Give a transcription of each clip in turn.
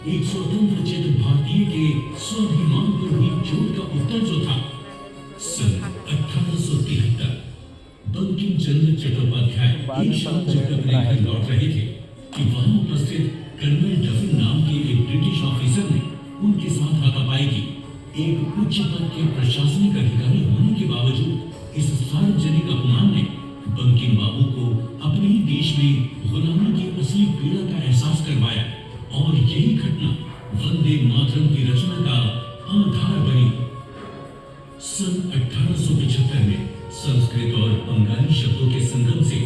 एक स्वतंत्र चेतन भारतीय के स्वाभिमान पर हुई चोट का उत्तर जो था, सन 1873 बंकिम चंद्र चट्टोपाध्याय एक शाम जब अपने घर लौट रहे थे कि वहां उपस्थित कर्नल डफिन नाम के एक ब्रिटिश ऑफिसर ने उनके साथ हाथापाई की। एक उच्च पद के प्रशासनिक अधिकारी होने के बावजूद इस सार्वजनिक अपमान ने बंकिम बाबू को अपने ही देश में गुलामी की असली पीड़ा का एहसास करवाया और यही घटना वंदे मातरम की रचना का आधार बनी। सन 1875 में संस्कृत और बंगाली शब्दों के संगम से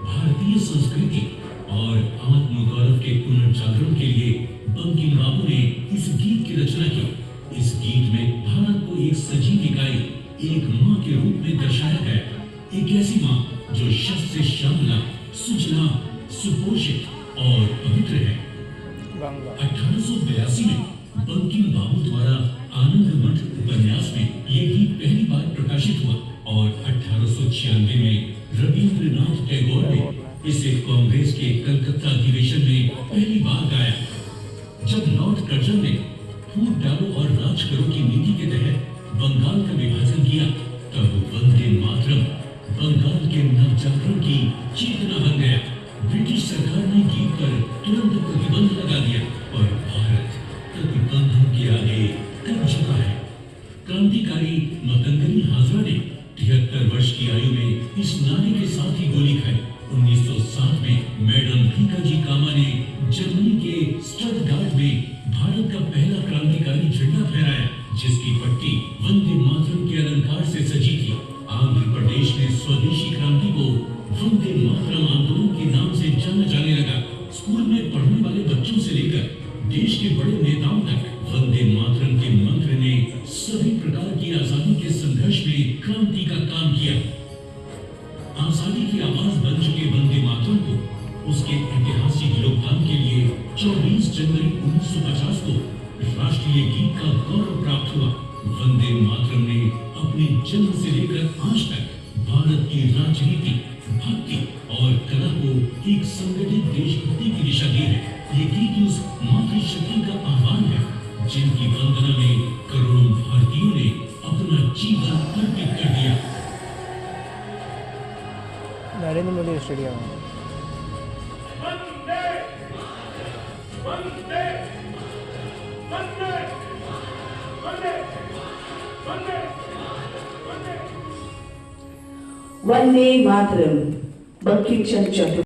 भारतीय संस्कृति और आत्मगौरव के पुनर्जागरण के लिए बंकिम बाबू ने इस गीत की रचना की। इस गीत में भारत को एक सजीव इकाई, एक माँ के रूप में दर्शाया गया। एक ऐसी माँ जो शब्द से श्यामला, सुजला, सुपोषित और पवित्र है। 1882 में बंकिम बाबू द्वारा आनंद मठ उपन्यास में ये गीत पहली बार प्रकाशित हुआ और 1896 में रविंद्रनाथ टैगोर ने इसे कांग्रेस के कलकत्ता अधिवेशन में पहली बार गाया। जब लॉर्ड कर्जन ने फूट डालो और राज करो की नीति के तहत बंगाल का विभाजन किया, तब वंदे मातरम बंगाल के नवजागरण की चेतना बन गया। ब्रिटिश सरकार ने गीत पर तुरंत प्रतिबंध लगा दिया और भारत प्रतिबंधों के आगे कब झुका है। क्रांतिकारी मतंगनी हाजरा ने 73 वर्ष की आयु में इस नारे के साथ ही गोली खाई। 1907 में मैडम भीकाजी कामा ने जर्मनी के स्टटगार्ट में भारत का पहला क्रांतिकारी झंडा फहराया, जिसकी पट्टी वंदे मातरम के अलंकार से सजी थी। आंध्र प्रदेश में स्वदेशी क्रांति को वंदे मातरम आंदोलन के नाम से जाना जाने लगा। स्कूल में पढ़ने वाले बच्चों से लेकर देश के बड़े नेताओं तक वंदे मातरम के मंत्र ने सभी प्रकार की आजादी के संघर्ष में क्रांति का काम किया। आजादी की आवाज बन चुके वंदे मातरम को उसके ऐतिहासिक योगदान के लिए 24 जनवरी 1950 को राष्ट्रीय गीत का गौरव प्राप्त हुआ। वंदे मातरम ने अपने जन्म से लेकर आज तक भारत की राजनीति, भक्ति और कला को एक संगठित देशभक्ति की दिशा दी है। ये गीत उस मातृशक्ति का आह्वान है जिनकी वंदना में करोड़ों भारतीयों ने अपना जीवन अर्पित कर दिया। नरेंद्र मोदी स्टेडियम वंदे मातरम, बंकिम चंद्र चट्टोपाध्याय।